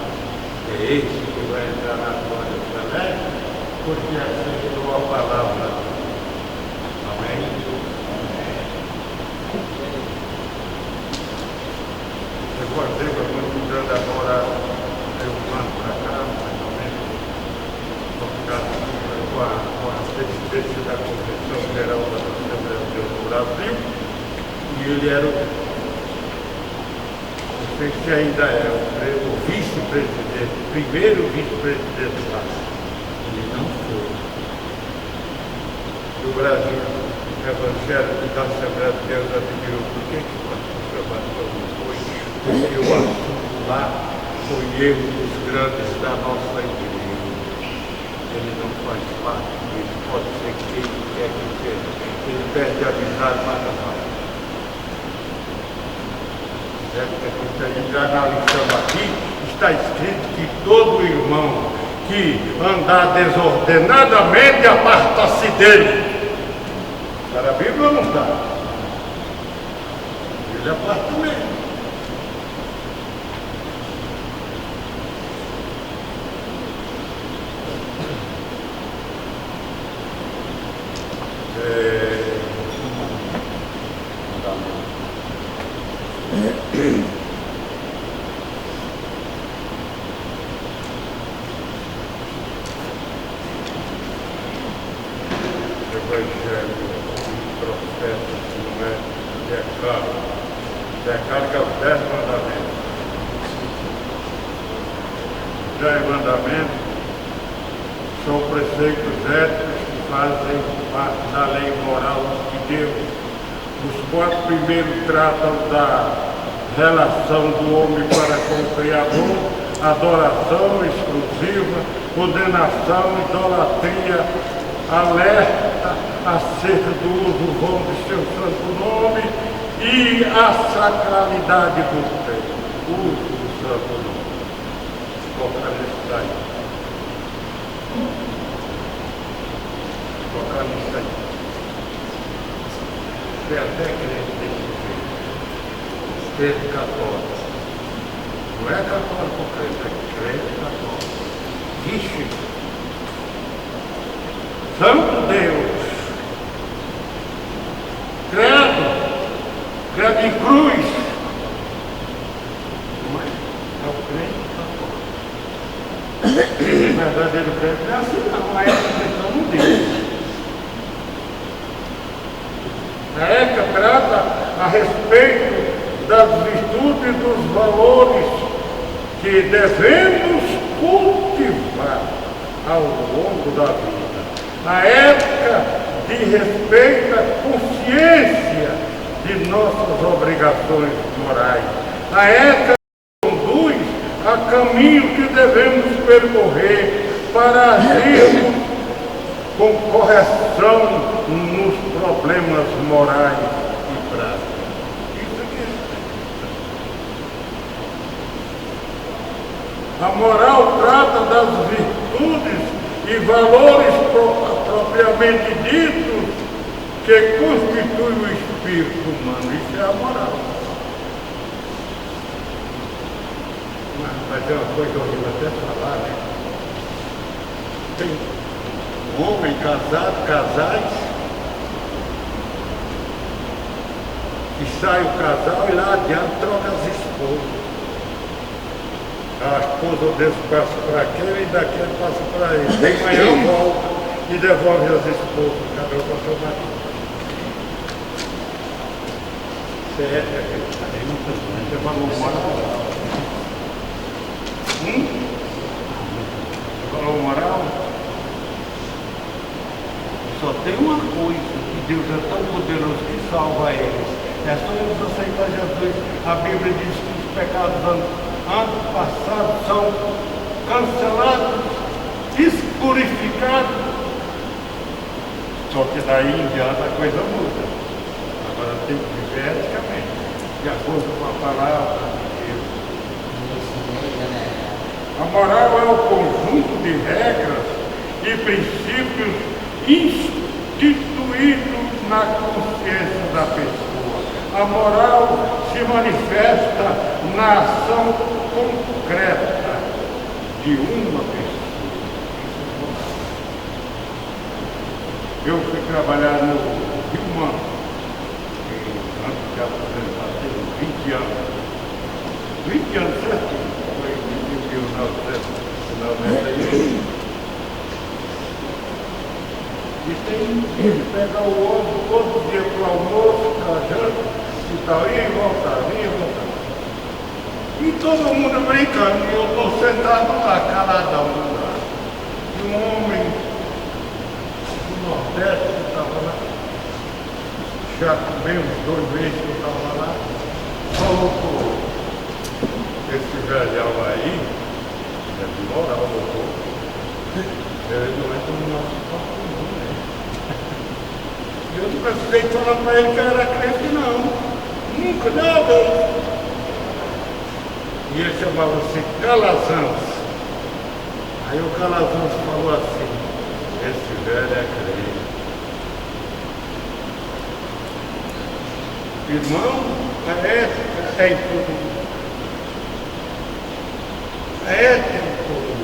É esse que vai entrar na glória celeste, porque aceitou a palavra. Amém? Recordei que eu estou estudando agora, eu mando para cá, mais ou menos, com a presidência da Convenção Geral da Assembleia de Deus no Brasil, e ele era não sei se ainda é o vice-presidente, primeiro vice-presidente lá. Ele não foi. Do Brasil, o Evangelho da Assembleia de Deus admirou. Por que o pastor Sebastião não foi? Porque o assunto lá foi erro dos grandes da nossa igreja. Ele não faz parte disso. Pode ser que ele quer que seja. Ele perde a amizade, mas não faz. Analisando aqui, está escrito que todo irmão que andar desordenadamente aparta-se dele. Está na Bíblia ou não está? Ele aparta mesmo. Evangelho, profeta, não é decálogo. Decálogo é os 10 mandamentos. Os 10 mandamentos são preceitos éticos que fazem parte da lei moral de Deus. Os 4 primeiros tratam da relação do homem para com o Criador, adoração exclusiva, condenação, idolatria, alerta acerca do uso vão de seu santo nome e a sacralidade do tempo, uso do santo nome. Focar nisso daí. Focar nisso aí. Você até crente desse jeito. Crente católico. Não é católico crente, é crente católico. Vixe! Santo Deus, credo em cruz, mas é o crente católico. O verdadeiro crente não é assim não, é essa questão não diz. A ética trata a respeito das virtudes e dos valores que devemos cultivar ao longo da vida. A ética diz respeito à consciência de nossas obrigações morais. A ética conduz a caminho que devemos percorrer para agirmos com correção nos problemas morais e práticos. Isso aqui. A moral trata das virtudes e valores propriamente ditos que constituem o espírito humano. Isso é a moral. Mas é uma coisa horrível até falar, né? Tem homem casado, casais, e sai o casal e lá adiante troca as esposas. A esposa desse passa para aquele e daquele passa para ele. De manhã volta e devolve as esposas, cada um para seu marido. Você falou moral? Você falou moral? Só tem uma coisa, que Deus é tão poderoso que salva eles. É só eles aceitar Jesus. A Bíblia diz que os pecados antepassados são cancelados, expurificados. Só que daí em diante a coisa muda. Agora tem que viver eticamente, de acordo com a palavra de Deus. A moral é o conjunto de regras e princípios instituídos na consciência da pessoa. A moral se manifesta na ação concreta de uma pessoa. Eu fui trabalhar no Rio Manso, antes de aposentar, tenho 20 anos. 20 anos certinho, foi em 1991. E tem que pegar o ônibus todo dia para o almoço, para a janta, e tal, e voltar. E todo mundo brincando, e eu estou sentado lá, caladão lá. E um homem do Nordeste que estava lá, já comeu uns 2 meses que eu estava lá, falou com esse velhão aí, é de moral, doutor, ele não entra no nosso papo. Eu não precisei falar para ele que eu era crente, não. Nunca, nada. E ele chamava-se Calazans. Aí o Calazans falou assim, esse velho é crente. Irmão, a ética é em todo mundo. A ética é em todo mundo.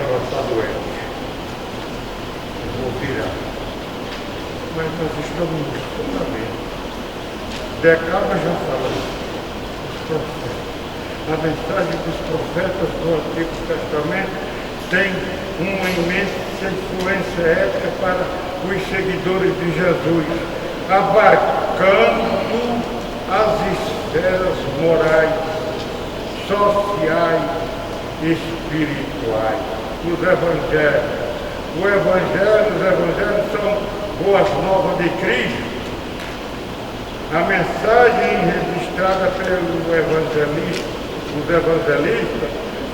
Ela está doente. Eu vou virar. Mas nós estamos no fundamento. Decaba já falou. Os profetas. A mensagem dos profetas do Antigo Testamento tem uma imensa influência ética para os seguidores de Jesus, abarcando as esferas morais, sociais e espirituais. Os evangelhos. Os evangelhos são boas novas de Cristo. A mensagem registrada pelo evangelista, os evangelistas,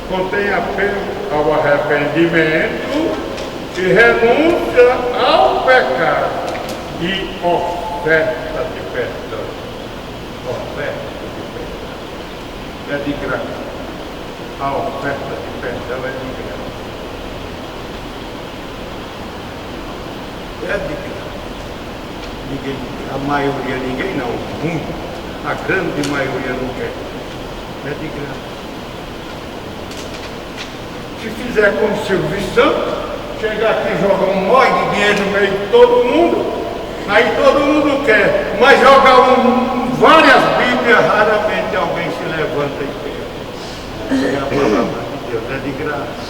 contém apelo ao arrependimento e renúncia ao pecado e oferta de perdão. Oferta de perdão. É de graça. A oferta de perdão é de graça. É de graça. Ninguém, a maioria, ninguém não, muito, a grande maioria não quer. É de graça. Se fizer como o Silvio Santos, chegar aqui e jogar um monte de dinheiro no meio de todo mundo, aí todo mundo quer, mas jogar várias Bíblias, raramente alguém se levanta e pega. É a palavra de Deus, é de graça.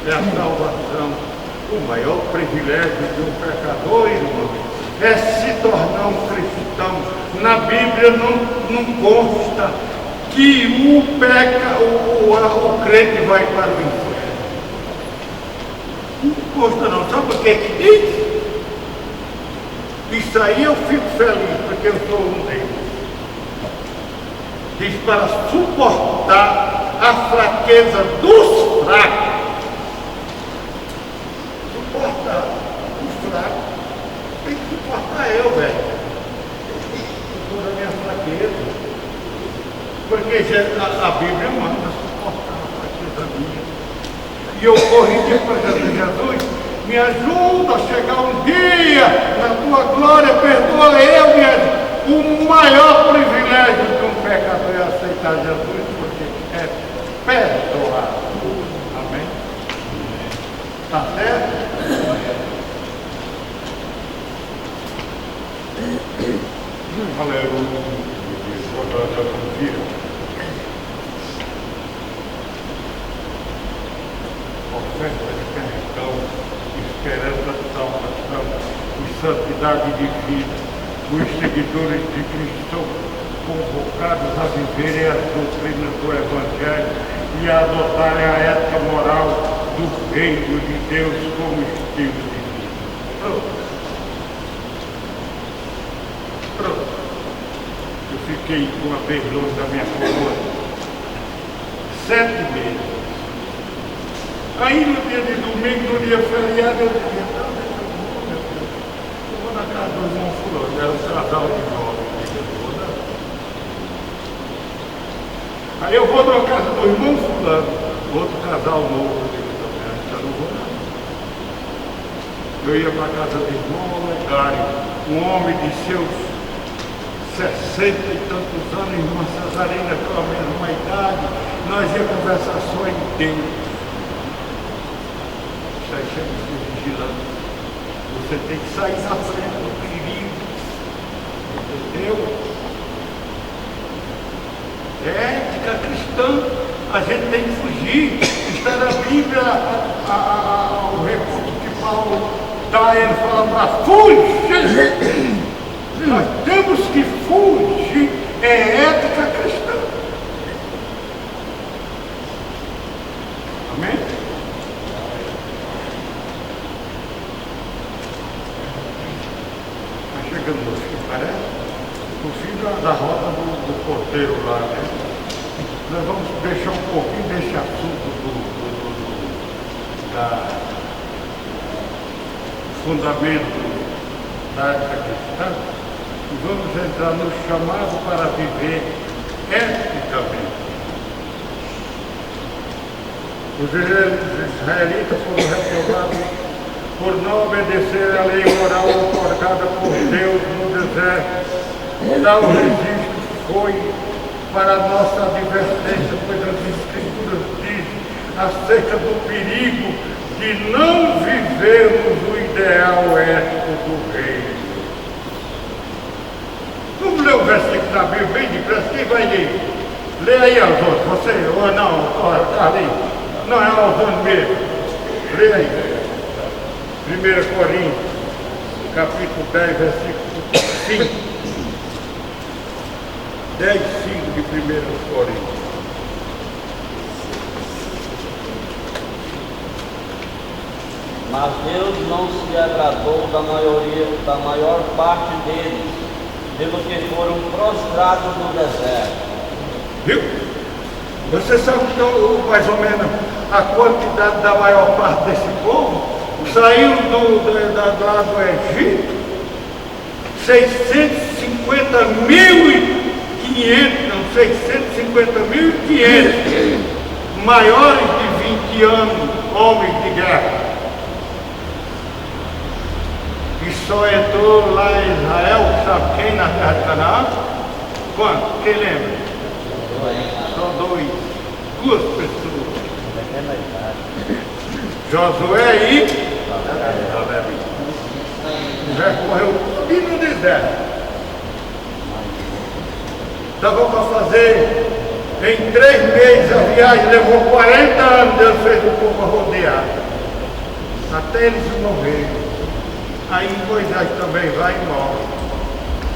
É a salvação. O maior privilégio de um pecador, irmão, é se tornar um cristão. Na Bíblia não consta que o crente vai para o inferno. Não consta não. Sabe por que diz? Isso aí eu fico feliz, porque eu sou um deles. Diz para suportar a fraqueza dos fracos. Suportar o fraco. Tem que suportar eu, velho. Toda a minha fraqueza. Porque a Bíblia manda suportar a fraqueza minha. E eu corri de Jesus, me ajuda a chegar um dia na tua glória, perdoa eu, minha. O maior privilégio de um pecador é aceitar Jesus, porque é perdoado. Amém? Está certo? Aleluia. Oferta de perdão, esperança de salvação e santidade de vida. Os seguidores de Cristo são convocados a viverem as doutrinas do Evangelho e a adotarem a ética moral do reino de Deus como estilo de vida. Pronto. Eu fiquei uma vez longe da minha coroa 7 meses. Aí no dia de domingo, no dia feriado, eu dizia, não, meu Deus, eu vou na casa do irmão fulano, era um casal de jovens. Aí eu vou na casa do irmão fulano, outro casal novo, eu digo, eu não vou não. Eu ia para a casa do irmão Olegário, um homem de seus 60 e tantos anos, irmã Cesarina com a mesma idade, nós ia conversar só em Deus. Aí chega de vigilante. Você tem que sair na frente do perigo. Entendeu? É ética cristã. A gente tem que fugir. Está na Bíblia o recurso que Paulo dá, ele fala para fugir. Nós temos que fugir. É ética cristã. Amém? Chegando no fim, parece? No fim da roda do porteiro lá, né? Nós vamos deixar um pouquinho desse assunto da fundamento da ética cristã e vamos entrar no chamado para viver eticamente. Os israelitas foram reprovados por não obedecer à lei moral otorgada por Deus no deserto. Tal registro foi para a nossa advertência, pois as Escrituras dizem acerca do perigo de não vivermos o ideal ético do reino. Vamos ler o versículo da Bíblia bem depressa, quem vai ler? Lê aí, Alzone, você, ou não, Carlinhos? Não, é Alzone mesmo. Lê aí. 1 Coríntios, capítulo 10, versículo 5. 10, 5 de 1 Coríntios. Mas Deus não se agradou da maior parte deles, pelo que foram prostrados no deserto. Viu? Você sabe que mais ou menos a quantidade da maior parte desse povo saiu lá do Egito, 650.500 maiores de 20 anos, homens de guerra. E só entrou lá em Israel, sabe quem na terra de Canaã? Quanto? Quem lembra? Só duas pessoas. Josué e correu tudo no deserto. Estava para fazer em 3 meses a viagem, levou 40 anos, Deus fez o povo rodear. Até eles morrerem. Aí Moisés também vai e morre.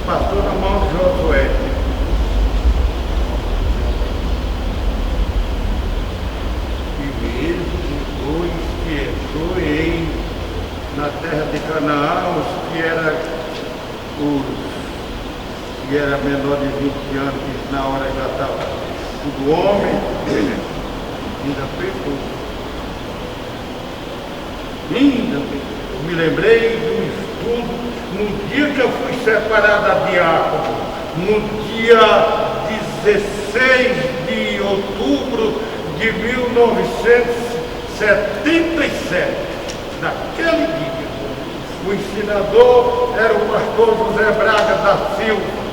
Passou na mão de Josué. E mesmo depois que entrou na terra de Canaã, os que eram que era menor de 20 anos, que na hora já estava tudo homem, ainda pecou. Ainda pecou. Eu me lembrei do estudo no dia que eu fui separado a diácono, no dia 16 de outubro de 1977, naquele dia. O ensinador era o pastor José Braga da Silva.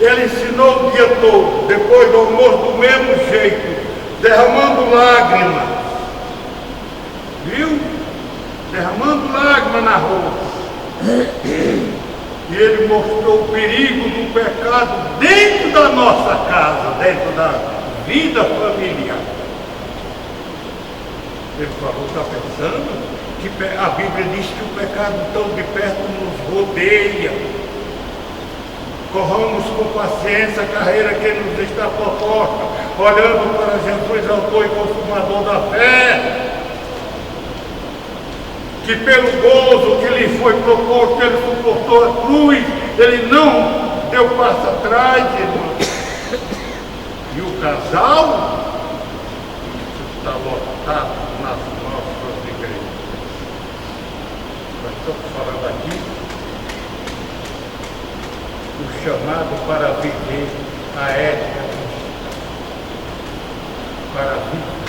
Ele ensinou o dia todo, depois do almoço do mesmo jeito, derramando lágrimas. Viu? Derramando lágrimas na roupa. E ele mostrou o perigo do pecado dentro da nossa casa, dentro da vida familiar. Ele falou, está pensando? Que a Bíblia diz que o pecado tão de perto nos rodeia. Corramos com paciência a carreira que nos está proposta, olhando para Jesus, autor e consumador da fé, que pelo gozo que lhe foi proposto, ele suportou a cruz, ele não deu passo atrás, irmão. E o casal está lotado nas nossas igrejas. Nós estamos falando aqui o chamado para viver a ética, para viver.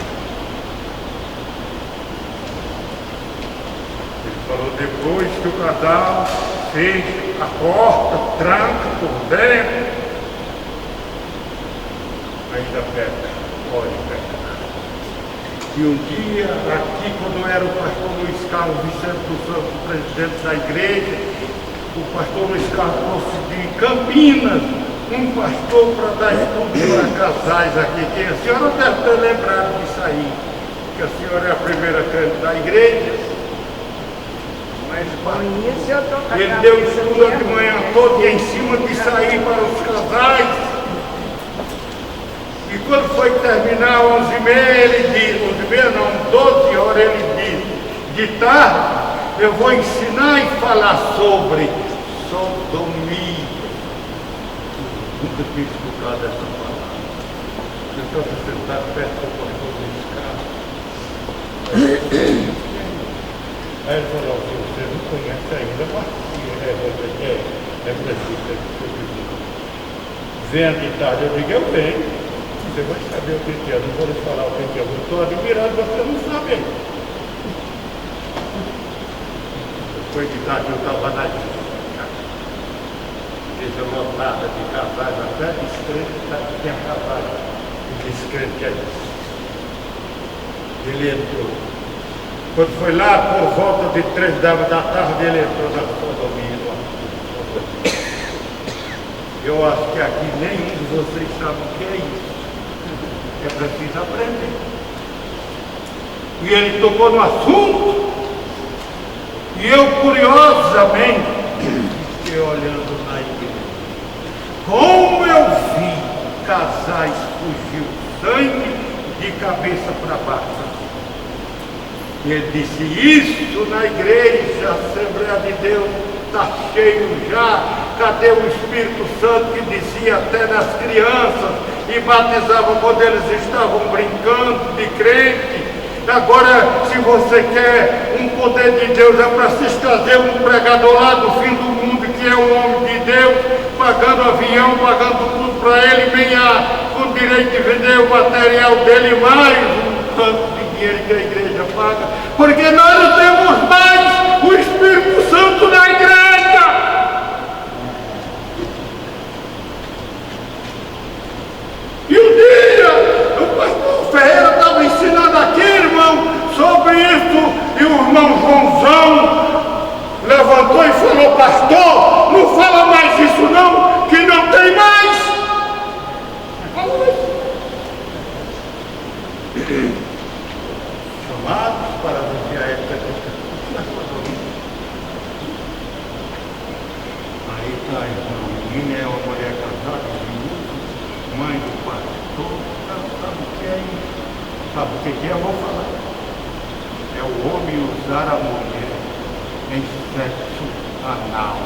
Ele falou, depois que o casal fez a porta, tranca por dentro, ainda peca, pode pecar. E um dia, aqui, quando era o pastor Luiz Carlos Vicente dos Santos, presidente da igreja, o pastor Luiz Carlos trouxe de Campinas um pastor para dar estudo para casais aqui. Que a senhora deve ter lembrado disso aí, que a senhora é a primeira crente da igreja. Mas ele deu estudo de manhã toda e em cima de sair para os casais. E quando foi terminar 11h30, ele disse, 11h30 não, 12 horas, ele disse, de tarde eu vou ensinar e falar sobre sodomia. Nunca tinha escutado essa palavra. Eu estava sentado perto do pastor Luiz Carlos. Aí ele falou, você não conhece ainda, mas é preciso. Venha de tarde, eu digo, eu venho. Você vai saber o que é, não vou lhe falar o que é. Eu estou admirado, você não sabe ainda. Foi de tarde, eu estava na igreja lotada de casais, até descrente que tinha casais. E descrente que é isso. Ele entrou. Quando foi lá, por volta de 3 da tarde, ele entrou na sodomia. Eu acho que aqui nenhum de vocês sabe o que é isso. É preciso aprender. E ele tocou no assunto. E eu, curiosamente, fiquei olhando na igreja. Como eu vi casais fugir sangue de cabeça para baixo. E ele disse, isso na igreja, a Assembleia de Deus está cheio já. Cadê o Espírito Santo que dizia até nas crianças e batizava quando eles estavam brincando de crente? Agora, se você quer um poder de Deus, é preciso trazer um pregador lá do fim do mundo, que é um homem de Deus, pagando avião, pagando tudo para ele, venha com direito de vender o material dele, mais um tanto de dinheiro que a igreja paga, porque nós não temos mais o Espírito Santo na igreja. E um dia, o pastor Ferreira estava ensinando aqui, irmão, sobre isso, e o irmão Joãozão levantou e falou, pastor, não fala mais isso não, que não tem mais. Chamados para viver a época de aí está, irmão, menina é uma mulher casada, mãe do pastor, sabe o que é isso? Sabe o que é? Eu vou falar. É o homem usar a mulher em sexo anal.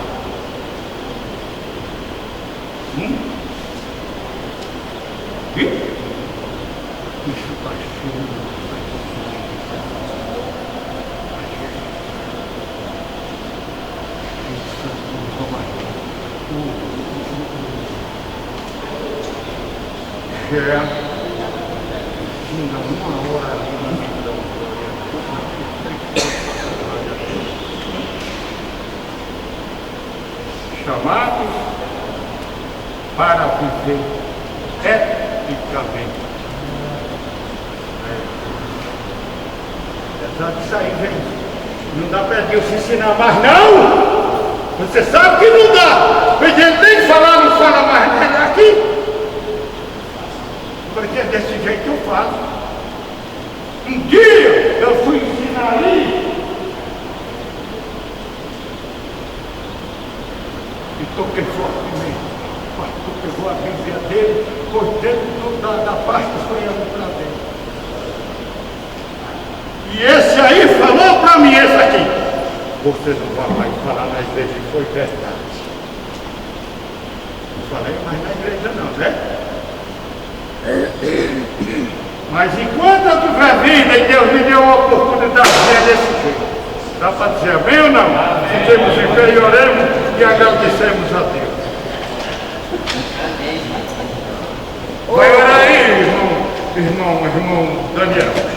E? Isso está cheio de é, ainda uma hora ali, chamados para viver eticamente. Apesar disso aí, gente, não dá para Deus ensinar mais, não! Você sabe que não dá! Mas ele tem que falar, não fala mais nada aqui. Porque desse jeito eu faço. Um dia eu fui ensinar ali e toquei fortemente. O pastor pegou a Bíblia dele, pôs dentro da pasta e foi ali para dentro. E esse aí falou para mim, esse aqui: você não vai mais falar na igreja, e foi verdade. Não falei mais na igreja não, né? Mas enquanto eu tiver vida e Deus me deu a oportunidade de ser desse jeito, dá para dizer amém ou não? Amém. Fiquemos em pé e oremos e agradecemos a Deus. Vai orar aí, irmão Daniel.